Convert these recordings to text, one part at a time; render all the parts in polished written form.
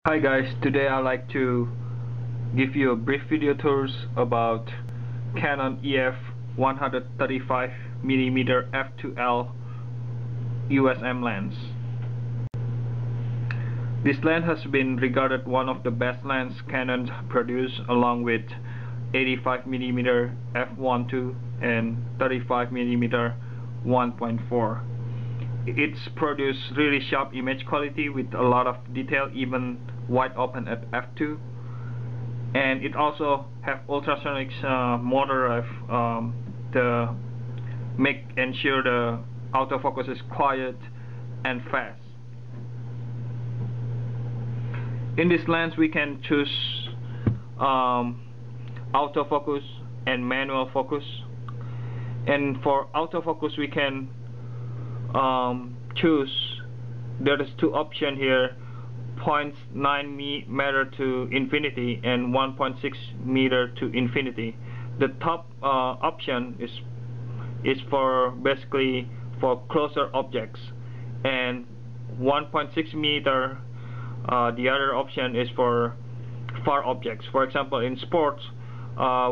Hi guys, today I'd like to give you a brief video tours about Canon EF 135mm f2L USM lens. This lens has been regarded one of the best lenses Canon produced, along with 85mm f1.2 and 35mm 1.4. It's produced really sharp image quality with a lot of detail, even wide open at f2, and it also have ultrasonic motor to make ensure the autofocus is quiet and fast. In this lens we can choose autofocus and manual focus, and for autofocus we can choose, there is two options here, 0.9 meter to infinity and 1.6 meter to infinity. The top option is for basically for closer objects, and 1.6 meter, the other option is for far objects. For example, in sports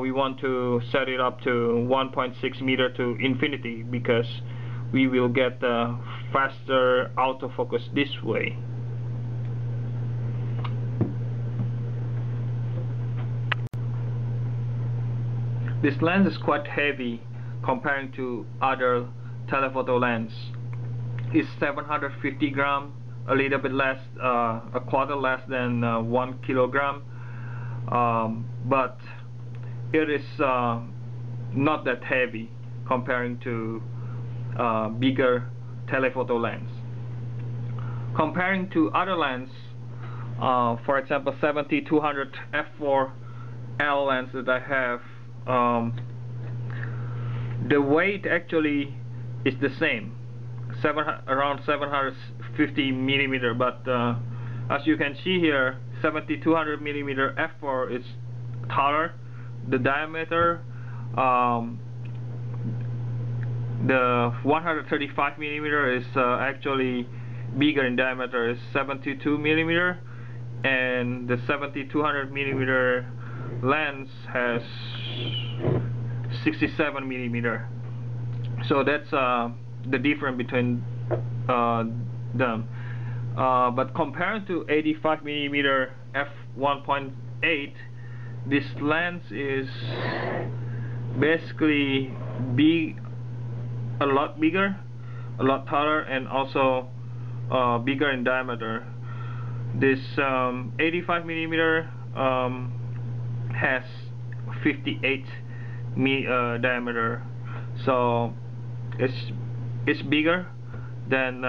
we want to set it up to 1.6 meter to infinity because we will get faster autofocus this way. This lens is quite heavy comparing to other telephoto lens. It's 750 gram, a little bit less, a quarter less than 1 kilogram, but it is not that heavy comparing to bigger telephoto lens. Comparing to other lens, for example 70-200 f4L lens that I have, the weight actually is the same, around 750 millimeter, but as you can see here, 70-200 millimeter f4 is taller. The diameter, the 135 millimeter is actually bigger in diameter, is 72 millimeter, and the 70-200 millimeter lens has 67 millimeter. So that's the difference between them. But compared to 85 millimeter f1.8, this lens is basically a lot bigger, a lot taller, and also bigger in diameter. This 85 millimeter has 58 diameter, so it's bigger than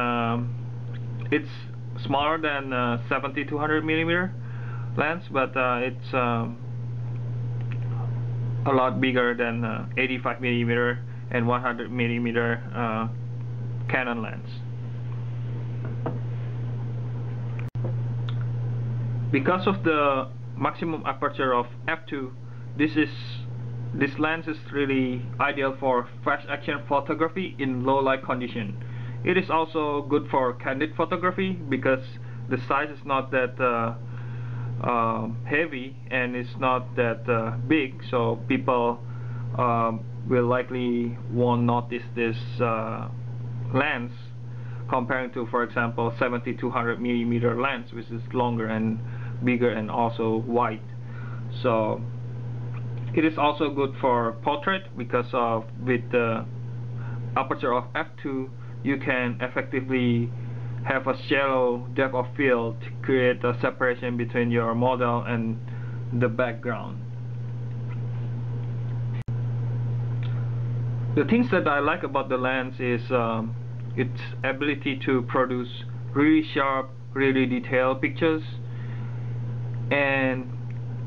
it's smaller than 70-200 millimeter lens, but it's a lot bigger than 85 millimeter and 100 millimeter Canon lens. Because of the maximum aperture of f2, this lens is really ideal for fast action photography in low light condition. It is also good for candid photography because the size is not that heavy and it's not that big, so people will likely won't notice this lens comparing to, for example, 70-200 millimeter lens, which is longer and bigger and also wide. So it is also good for portrait because with the aperture of f2 you can effectively have a shallow depth of field to create a separation between your model and the background. The things that I like about the lens is its ability to produce really sharp, really detailed pictures, and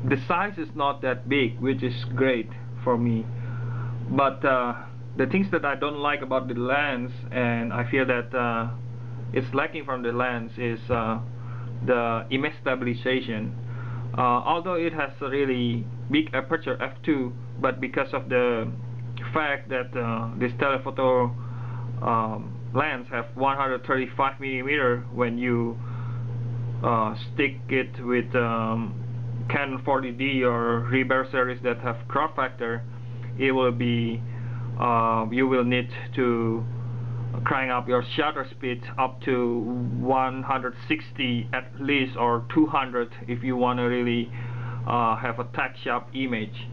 the size is not that big, which is great for me. But the things that I don't like about the lens, and I feel that it's lacking from the lens, is the image stabilization. Although it has a really big aperture f2, but because of the fact that this telephoto lens have 135 millimeter, when you stick it with Canon 40D or Rebar series that have crop factor, it will be you will need to crank up your shutter speed up to 160 at least, or 200 if you want to really have a tack sharp image.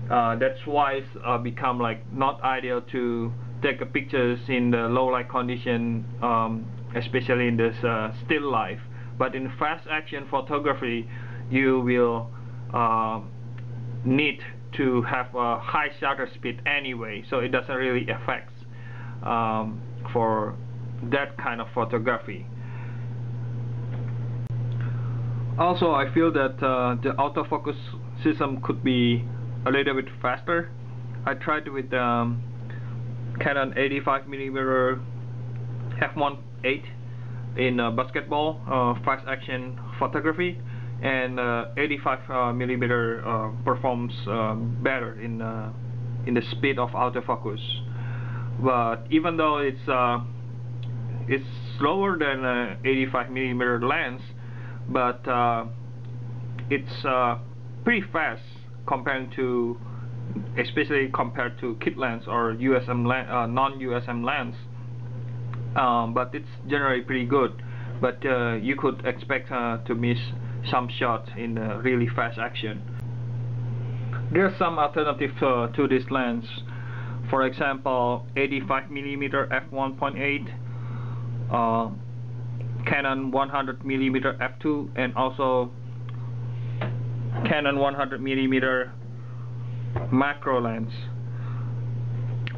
That's why it's become like not ideal to take pictures in the low light condition, especially in this still life. But in fast action photography, you will need to have a high shutter speed anyway, so it doesn't really affect for that kind of photography. Also, I feel that the autofocus system could be a little bit faster. I tried with Canon 85mm f1.8 in basketball fast action photography, and 85mm performs better in the speed of autofocus. But even though it's slower than 85mm lens, but it's pretty fast compared to, especially compared to kit lens or USM non-USM lens. But it's generally pretty good. But you could expect to miss some shots in really fast action. There's some alternative to this lens. For example, 85mm f1.8, Canon 100mm f2, and also Canon 100mm macro lens.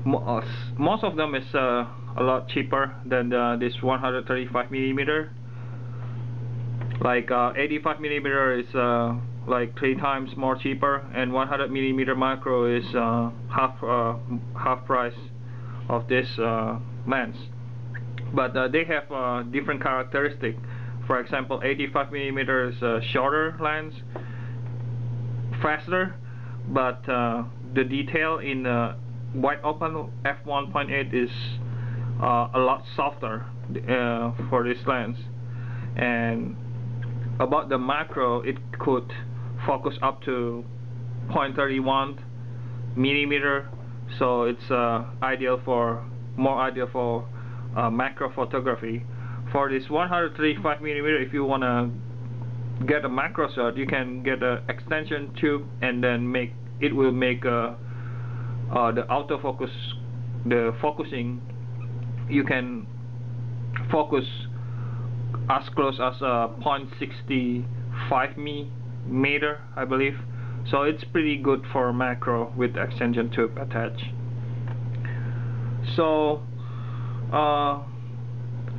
Most of them is a lot cheaper than this 135mm. Like 85mm is like 3 times more cheaper, and 100mm macro is half price of this lens. But they have different characteristics. For example, 85mm is a shorter lens, faster, but the detail in wide open f1.8 is a lot softer for this lens. And about the macro, it could focus up to 0.31mm, so it's more ideal for macro photography. For this 135mm, if you want to get a macro shot, you can get an extension tube, and then it will make the autofocus, the focusing, you can focus as close as 0.65mm, I believe. So it's pretty good for macro with extension tube attached. So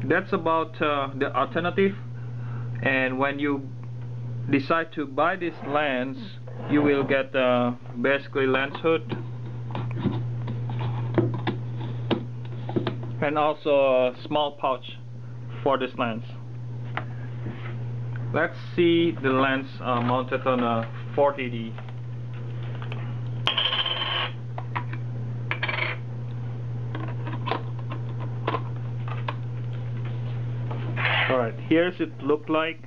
that's about the alternative. And when you decide to buy this lens, you will get basically lens hood and also a small pouch for this lens. Let's see the lens mounted on a 40D. Alright, here's it look like.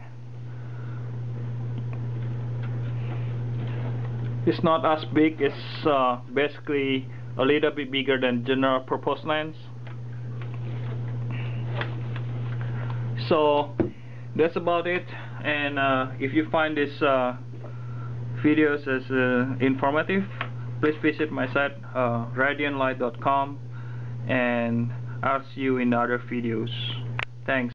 It's not as big, it's basically a little bit bigger than general purpose lens. So that's about it. And if you find this videos as informative, please visit my site radianlight.com, and I'll see you in other videos. Thanks.